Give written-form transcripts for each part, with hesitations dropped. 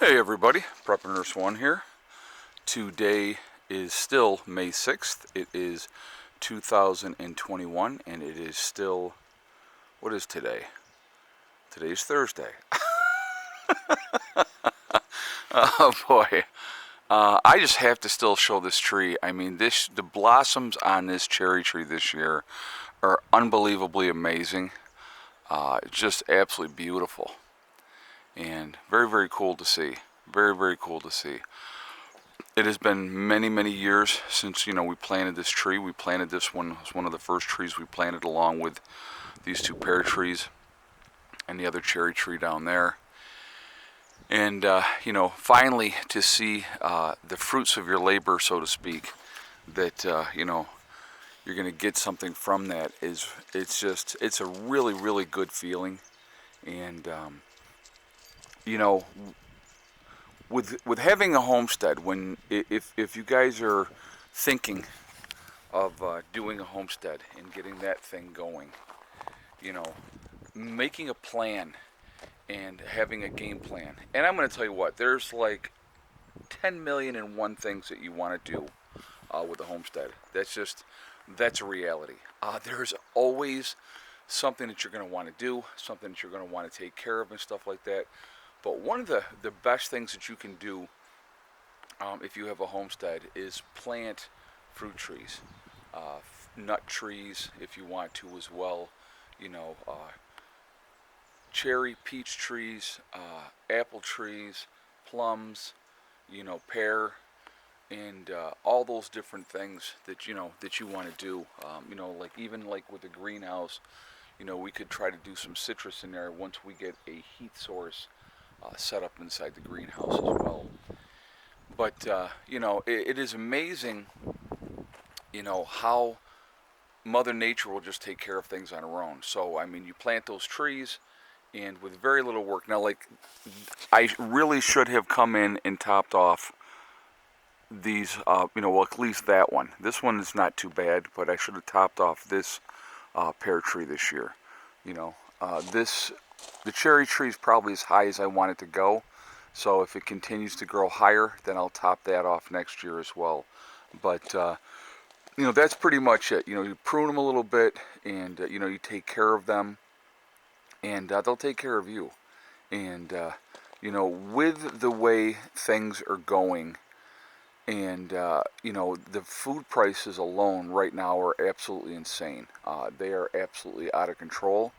Hey everybody, Prepper Nurse 1 here. Today is still May 6th. It is 2021 and it is still, what is today? Today's Thursday. Oh boy. I just have to still show this tree. I mean, the blossoms on this cherry tree this year are unbelievably amazing. It's just absolutely beautiful and very, very cool to see. Very, very cool to see. It has been many, many years since, we planted this tree. We planted this one, it was one of the first trees we planted along with these two pear trees and the other cherry tree down there. And, finally to see the fruits of your labor, so to speak, that, you're going to get something from that it's a really, really good feeling. And, with having a homestead, if you guys are thinking of doing a homestead and getting that thing going, making a plan and having a game plan. And I'm going to tell you what, there's like 10 million and one things that you want to do with a homestead. That's a reality. There's always something that you're going to want to do, something that you're going to want to take care of and stuff like that. But one of the best things that you can do if you have a homestead is plant fruit trees, nut trees if you want to as well, cherry, peach trees, apple trees, plums, pear, and all those different things that you want to do. Even like with the greenhouse, we could try to do some citrus in there once we get a heat source set up inside the greenhouse as well. But it is amazing, how Mother Nature will just take care of things on her own. So I mean, you plant those trees, and with very little work. Now, like, I really should have come in and topped off these, well, at least that one. This one is not too bad, but I should have topped off this pear tree this year. The cherry tree is probably as high as I want it to go. So if it continues to grow higher, then I'll top that off next year as well. But, that's pretty much it. You prune them a little bit, and, you take care of them, and they'll take care of you. And, with the way things are going, and, the food prices alone right now are absolutely insane. They are absolutely out of control.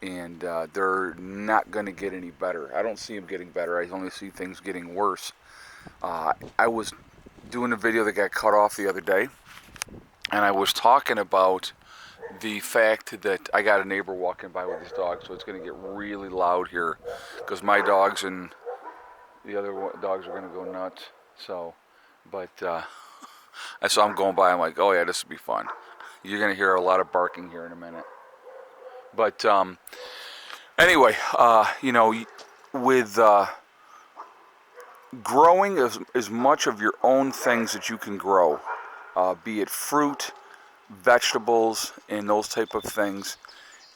And they're not going to get any better. I don't see them getting better. I only see things getting worse. I was doing a video that got cut off the other day, and I was talking about the fact that I got a neighbor walking by with his dog, so it's going to get really loud here because my dogs and the other dogs are going to go nuts. So, but I saw him going by. I'm like, oh yeah, this will be fun. You're going to hear a lot of barking here in a minute. But anyway, with growing as much of your own things that you can grow, be it fruit, vegetables, and those type of things,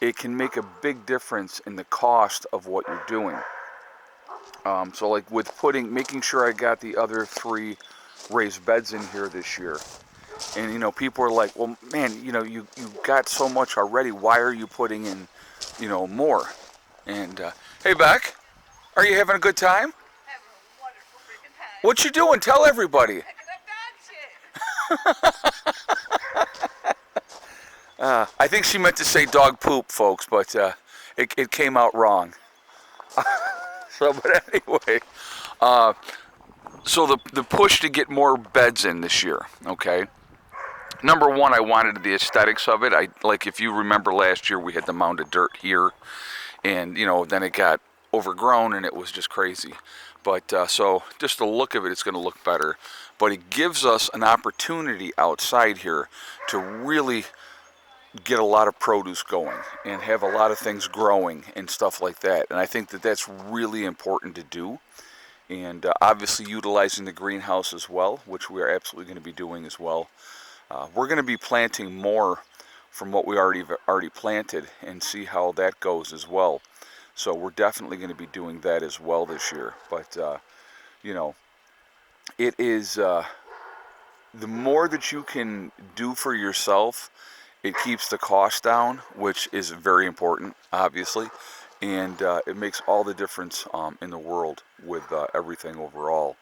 it can make a big difference in the cost of what you're doing. So like with making sure I got the other 3 raised beds in here this year. And, people are like, well, man, you got so much already. Why are you putting in, more? And, hey, Beck, are you having a good time? Having a wonderful freaking time. What you doing? Tell everybody. I think she meant to say dog poop, folks, but it came out wrong. But anyway, so the push to get more beds in this year, okay? Number one, I wanted the aesthetics of it. If you remember last year, we had the mound of dirt here, and then it got overgrown and it was just crazy. But so just the look of it, it's going to look better. But it gives us an opportunity outside here to really get a lot of produce going and have a lot of things growing and stuff like that. And I think that that's really important to do. And obviously utilizing the greenhouse as well, which we are absolutely going to be doing as well. We're going to be planting more from what we already planted and see how that goes as well. So we're definitely going to be doing that as well this year. But you know, it is, the more that you can do for yourself, it keeps the cost down, which is very important, obviously, and it makes all the difference in the world with everything overall.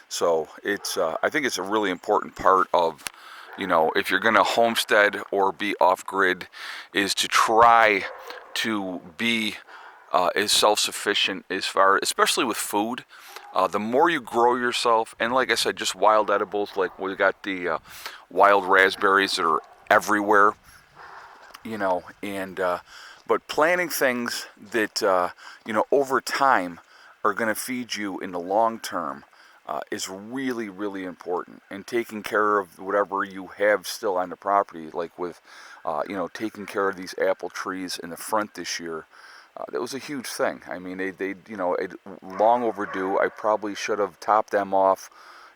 So it's, I think it's a really important part of, if you're going to homestead or be off grid, is to try to be is self-sufficient as far, especially with food. The more you grow yourself, and like I said, just wild edibles, like we got the wild raspberries that are everywhere, and but planting things that over time are going to feed you in the long term is really, really important. And taking care of whatever you have still on the property, like with taking care of these apple trees in the front this year. That was a huge thing. I mean, it, long overdue. I probably should have topped them off,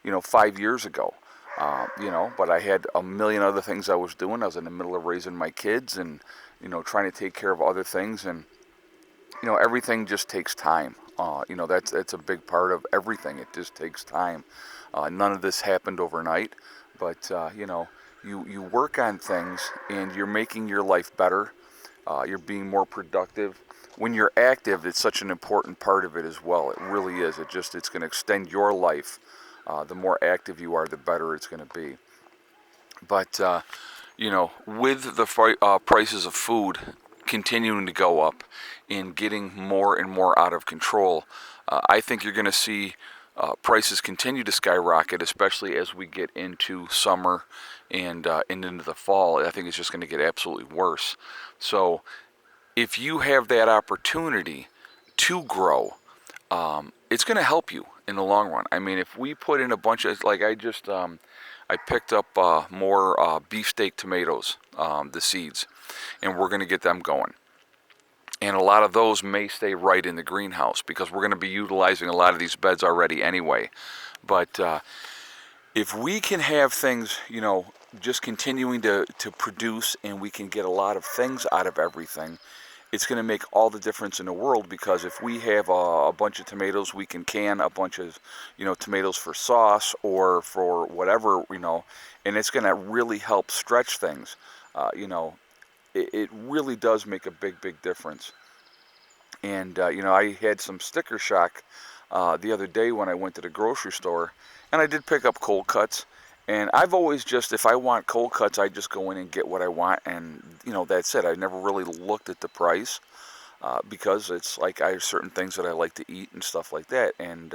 5 years ago. But I had a million other things I was doing. I was in the middle of raising my kids and, trying to take care of other things. And, everything just takes time. That's a big part of everything. It just takes time. None of this happened overnight, but, you work on things and you're making your life better. You're being more productive. When you're active, it's such an important part of it as well. It really is. It's going to extend your life. The more active you are, the better it's going to be. But with the prices of food continuing to go up and getting more and more out of control, I think you're going to see prices continue to skyrocket, especially as we get into summer and into the fall. I think it's just going to get absolutely worse. So if you have that opportunity to grow, it's going to help you in the long run. I mean, if we put in a bunch of, like I picked up more beefsteak tomatoes, the seeds, and we're going to get them going. And a lot of those may stay right in the greenhouse because we're going to be utilizing a lot of these beds already anyway. But if we can have things, just continuing to produce, and we can get a lot of things out of everything, it's going to make all the difference in the world. Because if we have a bunch of tomatoes, we can a bunch of, tomatoes for sauce or for whatever, and it's going to really help stretch things. It really does make a big, big difference. And, I had some sticker shock the other day when I went to the grocery store, and I did pick up cold cuts. And I've always just, if I want cold cuts, I just go in and get what I want, and, that's it. I never really looked at the price because it's like I have certain things that I like to eat and stuff like that. And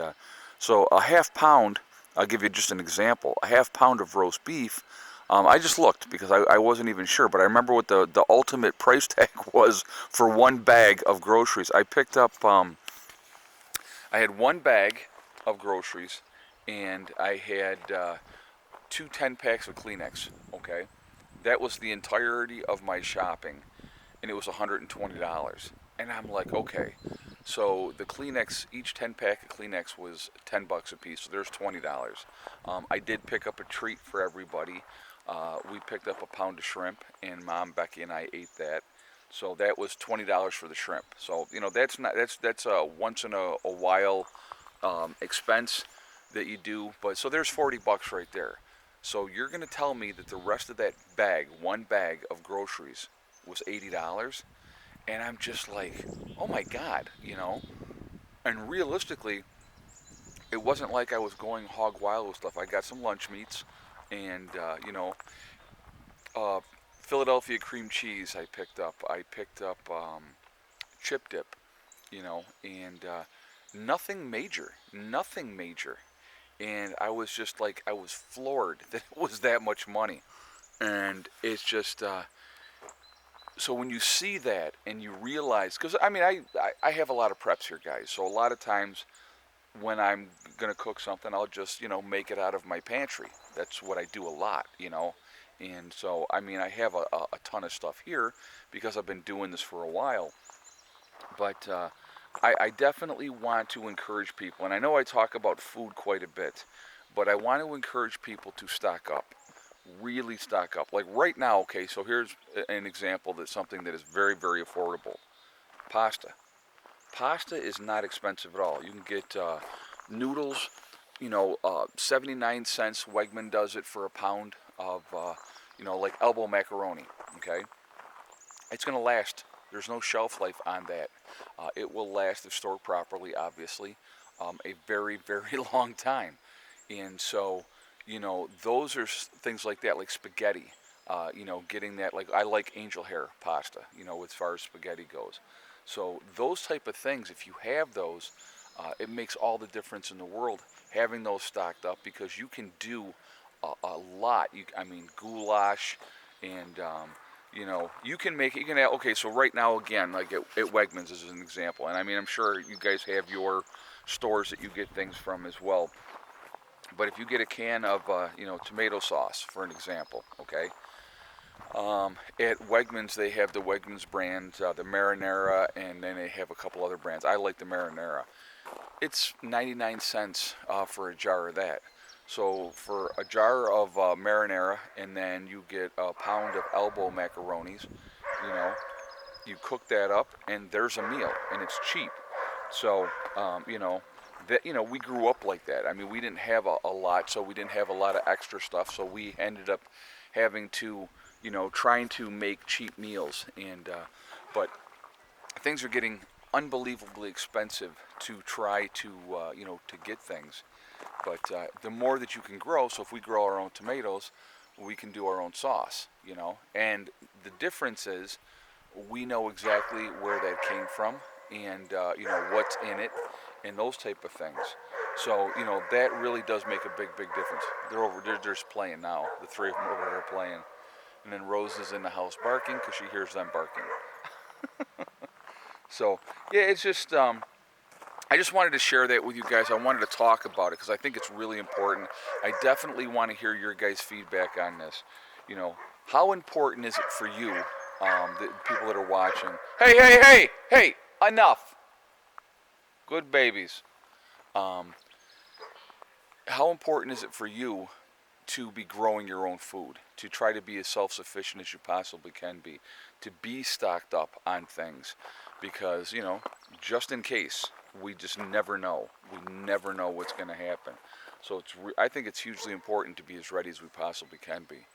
so a half pound, I'll give you just an example, a half pound of roast beef, I just looked because I wasn't even sure, but I remember what the ultimate price tag was for one bag of groceries. I picked up, I had one bag of groceries, and I had two 10-packs of Kleenex, okay? That was the entirety of my shopping, and it was $120. And I'm like, okay, so the Kleenex, each 10-pack of Kleenex was $10 a piece, so there's $20. I did pick up a treat for everybody. We picked up a pound of shrimp, and Mom, Becky, and I ate that. So that was $20 for the shrimp. So that's a once in a while expense that you do. But so there's $40 right there. So you're going to tell me that the rest of that bag, one bag of groceries, was $80, and I'm just like, oh my God, And realistically, it wasn't like I was going hog wild with stuff. I got some lunch meats, and uh, Philadelphia cream cheese. I picked up. Chip dip, and nothing major. And I was just like, I was floored that it was that much money. And it's just, so when you see that and you realize, because I mean, I have a lot of preps here, guys. So a lot of times when I'm going to cook something, I'll just, make it out of my pantry. That's what I do a lot. And so, I mean, I have a ton of stuff here because I've been doing this for a while. But I definitely want to encourage people, and I know I talk about food quite a bit, but I want to encourage people to stock up, really stock up. Like right now, okay, so here's an example that's something that is very, very affordable. Pasta. Pasta is not expensive at all. You can get noodles 79 cents. Wegman does it for a pound of, like elbow macaroni. Okay, it's going to last. There's no shelf life on that. It will last if stored properly, obviously, a very, very long time. And so, those are things like that, like spaghetti. Getting that, like I like angel hair pasta, as far as spaghetti goes. So those type of things, if you have those, it makes all the difference in the world having those stocked up because you can do a lot. I mean, goulash, and you can make it. You can have, okay. So right now, again, like at Wegmans as an example, and I mean, I'm sure you guys have your stores that you get things from as well. But if you get a can of tomato sauce, for an example, okay. At Wegmans, they have the Wegmans brand, the marinara, and then they have a couple other brands. I like the marinara. It's 99 cents for a jar of that. So for a jar of marinara, and then you get a pound of elbow macaronis, you know, you cook that up, and there's a meal, and it's cheap. So, we grew up like that. I mean, we didn't have a lot, so we didn't have a lot of extra stuff. So we ended up having to, trying to make cheap meals, and but things are getting unbelievably expensive to try to to get things. But the more that you can grow, so if we grow our own tomatoes, we can do our own sauce, And the difference is we know exactly where that came from, and what's in it, and those type of things. So that really does make a big, big difference. They're over. They're just playing now. The three of them over there playing, and then Rose is in the house barking because she hears them barking. So yeah, it's just I just wanted to share that with you guys. I wanted to talk about it because I think it's really important. I definitely want to hear your guys' feedback on this. How important is it for you, the people that are watching? Hey, hey, hey, hey! Enough. Good babies. How important is it for you to be growing your own food, to try to be as self-sufficient as you possibly can be, to be stocked up on things? Because, just in case, we just never know. We never know what's going to happen. So I think it's hugely important to be as ready as we possibly can be.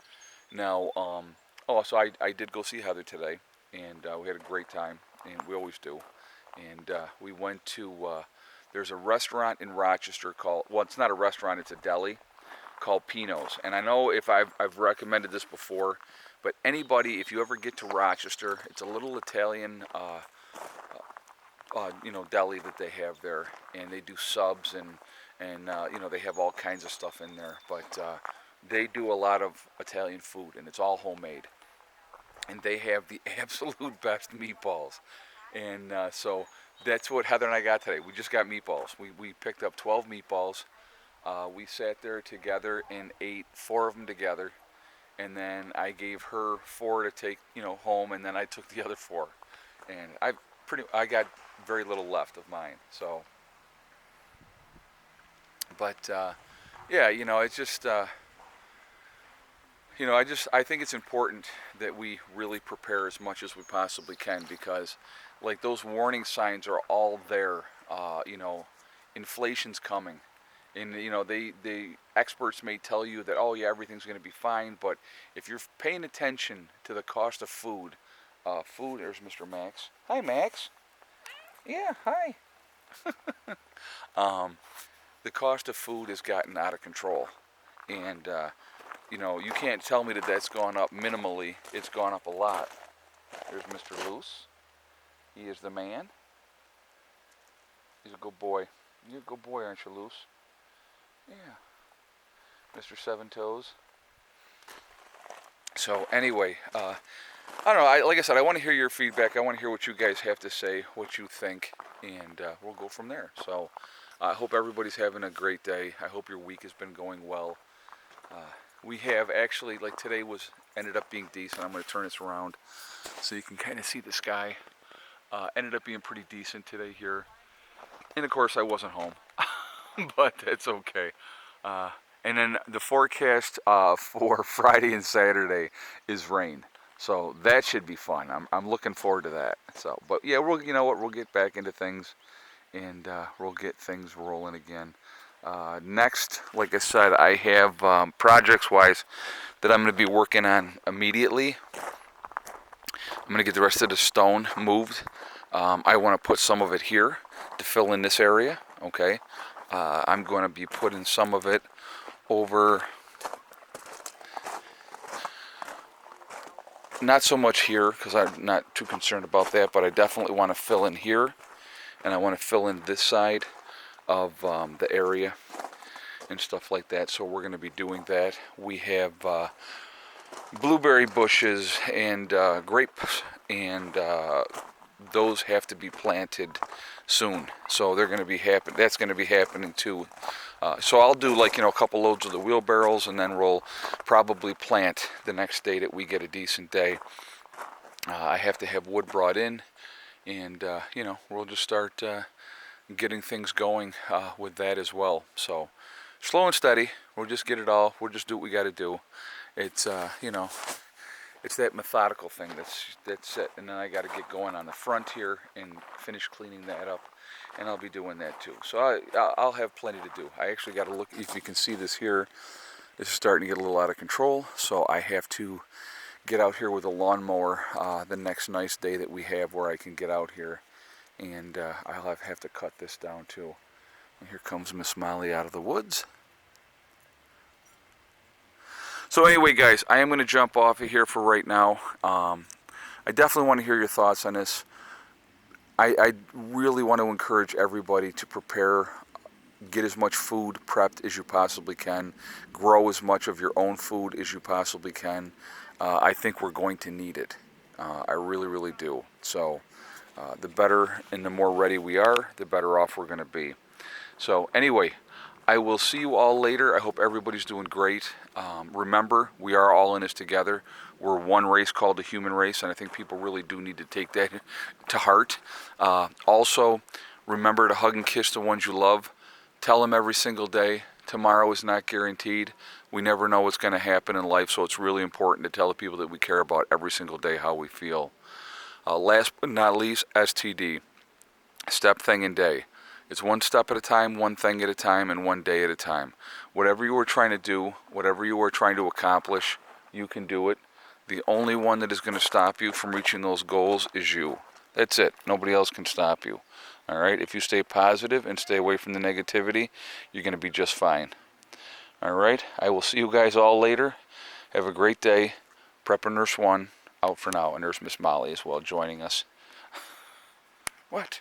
Now, so I did go see Heather today, and we had a great time, and we always do. And we went to, there's a restaurant in Rochester called, well, it's not a restaurant, it's a deli, called Pino's. And I know if I've recommended this before, but anybody, if you ever get to Rochester, it's a little Italian deli that they have there, and they do subs, and they have all kinds of stuff in there, but they do a lot of Italian food, and it's all homemade, and they have the absolute best meatballs, and so that's what Heather and I got today. We just got meatballs. We picked up 12 meatballs. We sat there together and ate 4 of them together, and then I gave her 4 to take home, and then I took the other 4, and I got very little left of mine. So, but yeah, it's just I think it's important that we really prepare as much as we possibly can, because like those warning signs are all there. Inflation's coming, and the experts may tell you that, oh yeah, everything's going to be fine, but if you're paying attention to the cost of food, there's Mr. Max. Hi, Max. Yeah, hi. The cost of food has gotten out of control, and you can't tell me that that's gone up minimally. It's gone up a lot. There's Mr. Loose. He is the man. He's a good boy. You're a good boy, aren't you, Loose? Yeah. Mr. Seven Toes. So anyway, I don't know. Like I said, I want to hear your feedback. I want to hear what you guys have to say, what you think, and we'll go from there. So I hope everybody's having a great day. I hope your week has been going well. We have actually, like today ended up being decent. I'm going to turn this around so you can kind of see the sky. Ended up being pretty decent today here. And of course I wasn't home, but that's okay. And then the forecast for Friday and Saturday is rain. So that should be fun. I'm looking forward to that. So, but yeah, we'll get back into things, and we'll get things rolling again. Next, like I said, I have projects-wise that I'm going to be working on immediately. I'm going to get the rest of the stone moved. I want to put some of it here to fill in this area, okay? I'm going to be putting some of it over, not so much here because I'm not too concerned about that, but I definitely want to fill in here, and I want to fill in this side of the area and stuff like that. So we're going to be doing that. We have blueberry bushes and grapes, and those have to be planted soon. So they're going to be that's going to be happening too. So I'll do, like, a couple loads of the wheelbarrows, and then we'll probably plant the next day that we get a decent day. I have to have wood brought in, and we'll just start getting things going with that as well. So slow and steady. We'll just get it all. We'll just do what we got to do. It's it's that methodical thing that's it. And then I got to get going on the front here and finish cleaning that up, and I'll be doing that too. So I'll have plenty to do. I actually got to look, if you can see this here, this is starting to get a little out of control. So I have to get out here with a lawnmower the next nice day that we have, where I can get out here, and I'll have to cut this down too. And here comes Miss Molly out of the woods. So anyway, guys, I am going to jump off of here for right now. I definitely want to hear your thoughts on this. I really want to encourage everybody to prepare, get as much food prepped as you possibly can, grow as much of your own food as you possibly can. I think we're going to need it. I really, really do. So the better and the more ready we are, the better off we're going to be. So anyway, I will see you all later. I hope everybody's doing great. Remember, we are all in this together. We're one race called the human race, and I think people really do need to take that to heart. Also, remember to hug and kiss the ones you love. Tell them every single day. Tomorrow is not guaranteed. We never know what's going to happen in life, so it's really important to tell the people that we care about every single day how we feel. Last but not least, STD. Step, thing, and day. It's one step at a time, one thing at a time, and one day at a time. Whatever you are trying to do, whatever you are trying to accomplish, you can do it. The only one that is going to stop you from reaching those goals is you. That's it. Nobody else can stop you. All right? If you stay positive and stay away from the negativity, you're going to be just fine. All right? I will see you guys all later. Have a great day. Prepper Nurse 1 out for now. And there's Miss Molly as well joining us. What?